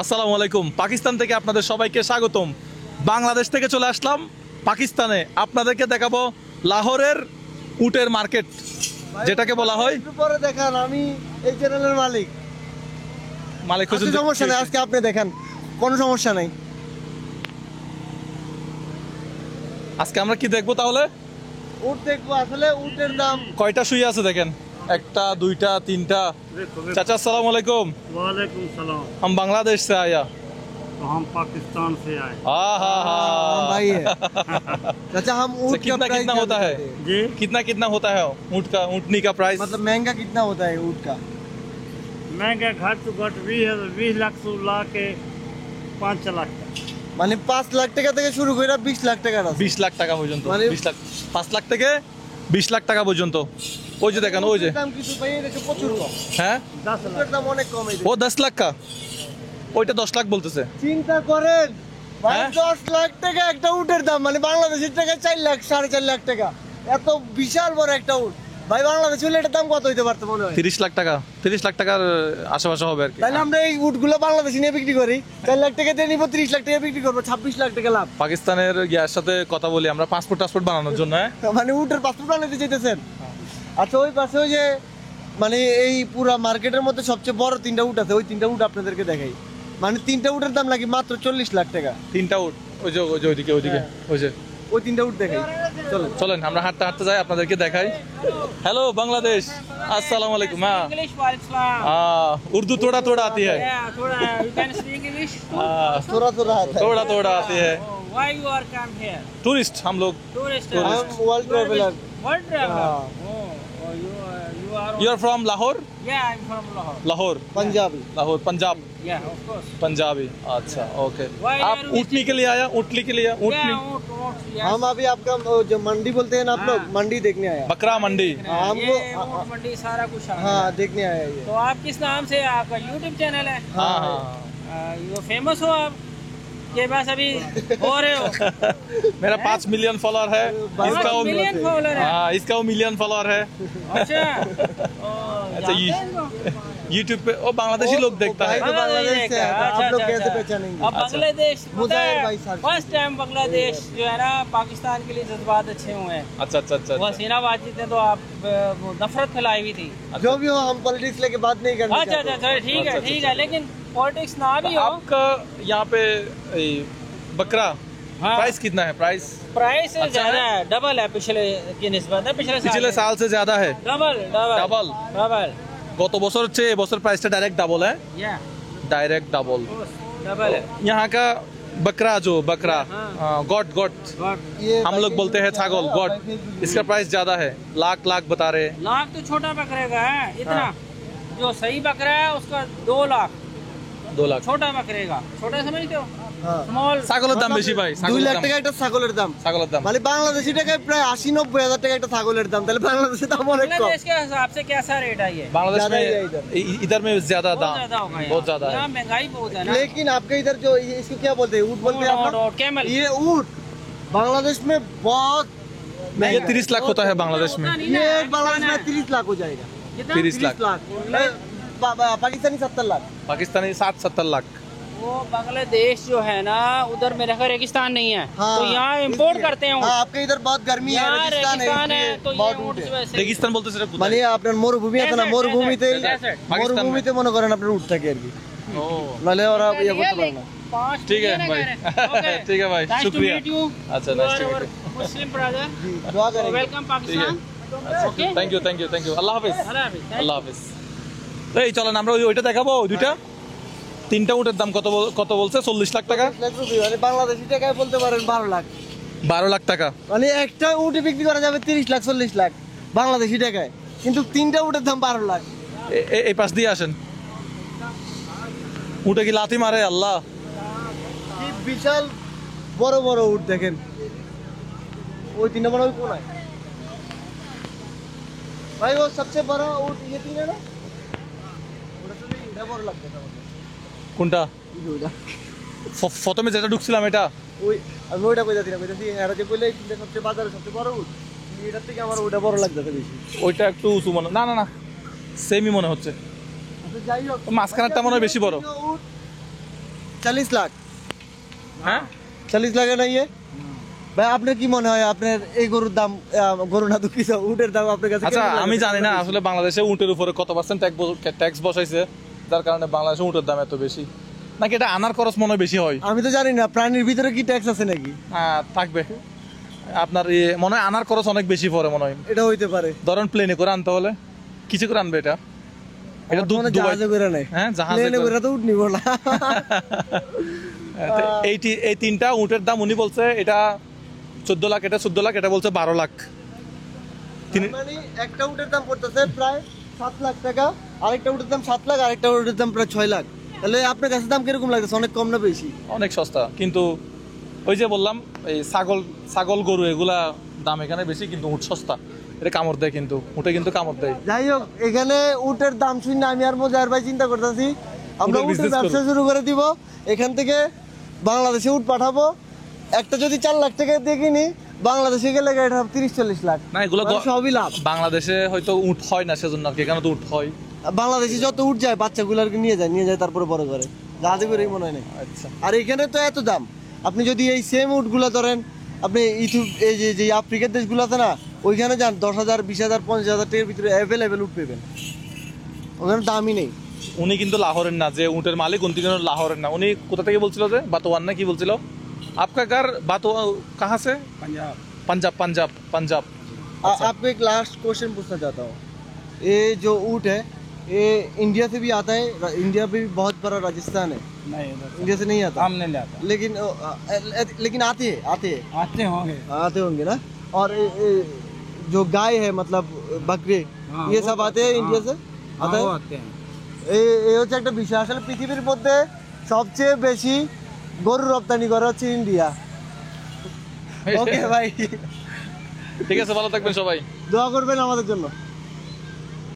আসসালামু আলাইকুম। পাকিস্তান থেকে আপনাদের সবাইকে স্বাগতম। বাংলাদেশ থেকে চলে আসলাম পাকিস্তানে, আপনাদেরকে দেখাবো লাহোরের উটের মার্কেট, যেটাকে বলা হয়। পরে দেখান, আমি এই চ্যানেলের মালিক। মালিক হোসেন, সমস্যা নেই, আজকে আপনি দেখান, কোনো সমস্যা নাই। আজকে আমরা কি দেখবো তাহলে? উট দেখবো। আসলে উটের দাম কয়টা শুয়ে আছে দেখেন, একটা দুইটা তিনটা। चाचा अस्सलाम वालेकुम। वालेकुम सलाम। हम बांग्लादेश से आया। तो हम पाकिस्तान से आए। हाँ हाँ हाँ भाई है। चाचा हम ऊँट का कितना प्राइस कितना होता है? जी कितना कितना होता है ऊँट का, ऊँटनी का प्राइस? मतलब महंगा कितना होता है ऊँट का? महंगा घट तो घट 20 लाख से ला के 5 लाख तक। মানে 5 লাখ টাকা থেকে শুরু করে 20 লাখ টাকা আছে। 20 লাখ টাকা পর্যন্ত, মানে- 20 লাখ, 5 লাখ থেকে 20 লাখ টাকা পর্যন্ত। ওই যে দেখেন, ওই যে দাম কিছু ভাই এটা প্রচুর কম। হ্যাঁ 10 উটের लाख। দাম অনেক কম। এই ও 10 লাখ কা, ওইটা 10 লাখ বলতেছে। চিন্তা করেন ভাই, হ্যাঁ? 10 লাখ টাকা একটা উটের দাম, মানে বাংলাদেশের টাকায় 4 লাখ 4.5 লাখ টাকা। এত বিশাল বড় একটা উট ভাই, বাংলাদেশে হলে এটার দাম কত হইতে পারতো মনে হয়? 30 লাখ টাকা, 30 লাখ টাকার আশেপাশে হবে আর কি। তাহলে আমরা এই উটগুলো বাংলাদেশে নিয়ে বিক্রি করি, 4 লাখ টাকা দিয়ে নিব, 30 লাখ টাকা বিক্রি করবো, 26 লাখ টাকা লাভ। পাকিস্তানের ইয়ার সাথে কথা বলি আমরা পাসপোর্ট টাসপোর্ট বানানোর জন্য। হ্যাঁ মানে উটের পাসপোর্ট বানাতে চাইতেছেন? আচ্ছা, ওই পাশে ওই যে মানে এই পুরা মার্কেটের মধ্যে সবচেয়ে বড় 3টা উট আছে, ওই 3টা উট আপনাদেরকে দেখাই। মানে 3টা উটের দাম লাগে মাত্র 40 লাখ টাকা। 3টা উট, ওই যে ওই যে ওইদিকে ওইদিকে, ওই যে ওই 3টা উট দেখাই, চলো। চলেন আমরা হাঁটতে হাঁটতে যাই, আপনাদেরকে দেখাই। হ্যালো बांग्लादेश, अस्सलाम वालेकुम। हाँ English, Waalaikumsalam. उर्दू थोड़ा थोड़ा आती है। Yeah, thoda, you can speak English? थोड़ा थोड़ा आता है। थोड़ा थोड़ा आती है। Oh, why you are come here? Tourist हम लोग। Tourist. हम वर्ल्ड ट्रैवलर। World traveler. हाँ। Oh, you are. You are from Lahore? Yeah, I'm from Lahore. Lahore, Punjabi. Lahore Punjab, Yeah, of course. Punjabi. अच्छा ओके। Why आप are you ऊँटनी के लिए आया? ऊँटनी के लिए? ऊँटनी, Yeah, ऊँट, yes. हम अभी आपका वो जो मंडी बोलते हैं ना आप लोग, हाँ। मंडी देखने आया। बकरा मंडी। हाँ, हमको ये ऊँट मंडी सारा कुछ आ हाँ देखने आया ये। तो आप किस नाम से, आपका YouTube चैनल है? हाँ हाँ ये फेमस हो आप के पास अभी हो रहे हो? मेरा 5 मिलियन फॉलोअर है। इसका वो, 5 मिलियन फॉलोअर है। हाँ इसका वो मिलियन फॉलोअर है। अच्छा। अच्छा, ये यूट्यूब पे वो बांग्लादेशी लोग देखता है। भाई तो बांग्लादेश से है, तो आप लोग अच्छा, कैसे अच्छा। पहचानेंगे? अब बांग्लादेश मुजाहिर भाई साहब। फर्स्ट टाइम बांग्लादेश जो है ना, पाकिस्तान के लिए जज्बात अच्छे हुए हैं। अच्छा अच्छा अच्छा वो अच्छा। हसीना बातचीत ने तो आप वो नफरत फैलाई हुई थी। जो भी हो, हम पॉलिटिक्स लेके बात नहीं करना अच्छा अच्छा चाहते। अच्छा, ठीक है अच्छा, ठीक है, लेकिन पॉलिटिक्स ना भी हो। आपका यहाँ पे ये बकरा हाँ। प्राइस कितना है? प्राइस प्राइस अच्छा ज्यादा है? है, डबल है पिछले की निस्बत है, पिछले साल से ज्यादा है। Double double Double? डबल গত বছর চেয়ে এবছর প্রাইসটা ডাইরেক্ট ডাবল है। या डायरेक्ट डबल। डबल है। यहाँ का बकरा जो बकरा हाँ। गॉट गॉट ये हम लोग बोलते हैं छागल गॉट, इसका प्राइस ज्यादा है, लाख लाख बता रहे हैं। लाख तो छोटा बकरे का है इतना। हाँ। जो सही बकरा है उसका 2 लाख, 2 लाख। छोटा बकरे का। छोटा समझते हो? हाँ। स्मॉल। ছাগলের দাম বেশি ভাই, 2 ছাগলের লাখ দাম, টাকা একটা ছাগলের দাম। ছাগলের দাম। মানে বাংলাদেশি টাকায় প্রায় 80-90 হাজার টাকা একটা ছাগলের দাম, তাহলে বাংলাদেশে দাম অনেক কম। बांग्लादेश के हिसाब से कैसा रेट है ये? बांग्लादेश ज्यादा में ही है इधर। इधर में ज्यादा बहुत दाम, ज्यादा होगा बहुत ज्यादा यहाँ है। महंगाई बहुत है ना। लेकिन आपके इधर जो इसको क्या बोलते हैं, ऊँट बोलते हैं आप ऊँट, लोग? ऊँट, कैमल। ये ऊँट बांग्लादेश में बहुत ये महंगा है। 30 लाख होता है बांग्लादेश में। नहीं ये ना, बांग्लादेश में कितना 30 लाख हो जाएगा। कितना? 30 लाख। 30 लाख। पाकिस्तानी 70 लाख। पाकिस्तानी 60-70 लाख। वो बांग्लादेश जो है ना, उधर मेरा घर रेगिस्तान नहीं है, हाँ। तो यहाँ इम्पोर्ट करते हैं ऊँट। हाँ, आपके इधर बहुत गर्मी है, यहाँ रेगिस्तान रेगिस्तान है, इसलिए तो ये बहुत ऊँट ऊँट है। वैसे। रेगिस्तान बोलते সেটা কোথায়? মানে আপনার মরুভূমি আছে না, Desert, মরুভূমিতে desert, পাকিস্তান মরুভূমিতে মনে করেন আপনার উট থাকে আর কি, ओ নাহলে ওরা ইয়ে করতে পারে না। 5 ठीक है भाई। ठीक है भाई, शुक्रिया। अच्छा, nice to meet you। Muslim brother, জি, দোয়া করেন। Welcome Pakistan. Okay, thank you thank you thank you. আল্লাহ হাফেজ। अल्लाह हाफिज़। আল্লাহ হাফেজ। এই চলেন আমরা ওইটা দেখাবো, দুইটা 3টা উটের দাম কত বলছে? 40 লাখ টাকা, 40 লাখ রুপি, মানে বাংলাদেশি টাকায় বলতে পারেন 12 লাখ। 12 লাখ টাকা। মানে একটা উটে বিক্রি করা যাবে 30 লাখ 40 লাখ বাংলাদেশি টাকায়, কিন্তু 3টা উটের দাম 12 লাখ। এই পাশ দিয়ে আসেন। উটে কি লাথি মারে? আল্লাহ, কি বিশাল বড় বড় উট দেখেন। ওই 3 নম্বর ওই কোনায় ভাই, ও সবচেয়ে বড় উট ये 3 है ना, ওটা তো এটা বড় লাগছে আমাকে। কোনটা? এই যে ওইটা, প্রথমে যেটা ঢুকছিলাম এটা। ওই আমি ওইটা কইতাছি না, কইতাছি এরা যে কইলে এটা সবচেয়ে বাজারে সবচেয়ে বড় উট, এটার থেকে আমার ওটা বড় লাগতেছে বেশি। ওইটা একটু উঁচু মনে, না না না সেমই মনে হচ্ছে। আচ্ছা যাই হোক, মাঝখানেরটা মনে হয় বেশি বড়। উট 40 লাখ হ্যাঁ 40 লাখে নাই এ? ভাই আপনার কি মনে হয় আপনার এই গরুর দাম গরু না দুঃখিত উটের দাম আপনার কাছে আচ্ছা কেমন লাগে? আমি জানি না আসলে বাংলাদেশে উটের উপরে কত পার্সেন্ট ট্যাক্স বসাইছে যার কারণে বাংলাদেশে উটের দাম এত বেশি, নাকি এটা আনার খরচ মনে হয় বেশি হয়? আমি তো জানি না প্রাণীর ভিতরে কি ট্যাক্স আছে নাকি, হ্যাঁ থাকবে। আপনার মনে হয় আনার খরচ অনেক বেশি পড়ে মনে হয়। এটা হইতে পারে। ধরেন প্লেনে করে আনতে হলে কিছু করে আনবে এটা, এটা আমার তো মনে হয় দুবাই জাহাজে করে নেয়। হ্যাঁ জাহাজে প্লেনে করে। করে তো উঠ নিব না। তো এই তিনটা উটের দাম উনি বলছে এটা 14 লাখ, এটা 14 লাখ, এটা বলছে 12 লাখ। তিনি মানে একটা উটের দাম পড়তেছে প্রায় 7 লাখ টাকা, আরেকটা উটের দাম 7 লাখ, আরেকটা উটের দাম প্রায় 6 লাখ। তাহলে আপনার কাছে দাম কিরকম লাগতেছে, অনেক কম না বেশি? অনেক সস্তা, কিন্তু ওই যে বললাম এই ছাগল গরু এগুলা দাম এখানে বেশি, কিন্তু উট সস্তা। এটা কামড় দেয়, কিন্তু উটে কিন্তু কামড় দেয়। যাই হোক, এখানে উটের দাম শুনে আমি আর মজার ভাই চিন্তা করতেছি আমরা উটের উটের business ব্যবসা শুরু করে দিব। এখান থেকে বাংলাদেশে উট পাঠাবো, একটা যদি 4 লাখ টাকা দিয়ে কিনি, বাংলাদেশে গেলে এটা 30-40 লাখ। না এগুলো মানে সবই লাভ। বাংলাদেশে হয়তো উট হয় না সেজন্য আর কি, এখানে তো উট হয়। বাংলাদেশে যত উট যায় বাচ্চাগুলোকে নিয়ে যায় তারপরে বড় করে, জাহাজে করেই মনে হয় না। আচ্ছা আর এখানে তো এত দাম, আপনি যদি এই সেম উটগুলো ধরেন আপনি এই যে আফ্রিকার দেশগুলো আছে না, ওইখানে যান 10,000, 20,000, 50,000 টাকার ভিতরে অ্যাভেলেবেল উট পেবেন, ওখানে দামই নেই। উনি কিন্তু লাহোরের না, যে উটের মালিক উনি কিন্তু লাহোরের না। উনি কোথা থেকে বলছিল যে বাতোয়ান না কি বলছিল? आपका घर बातो कहाँ से? पंजाब पंजाब पंजाब। आपको एक लास्ट क्वेश्चन पूछना चाहता हूँ, ये जो ऊँट है ये इंडिया से भी आता है? इंडिया भी बहुत बड़ा राजस्थान है, नहीं इंडिया से नहीं आता, हम नहीं लाता, लेकिन आते हैं आते होंगे ना। और जो गाय है मतलब बकरे, हाँ, ये वो सब आते हैं इंडिया से? आता है? आते हैं। এই হচ্ছে একটা বিষয়। আসলে পৃথিবীর মধ্যে সবচেয়ে বেশি গরু রপ্তানি করে হচ্ছে ইন্ডিয়া। ওকে ভাই, ঠিক আছে, ভালো থাকবেন সবাই। দোয়া করবেন আমাদের জন্য।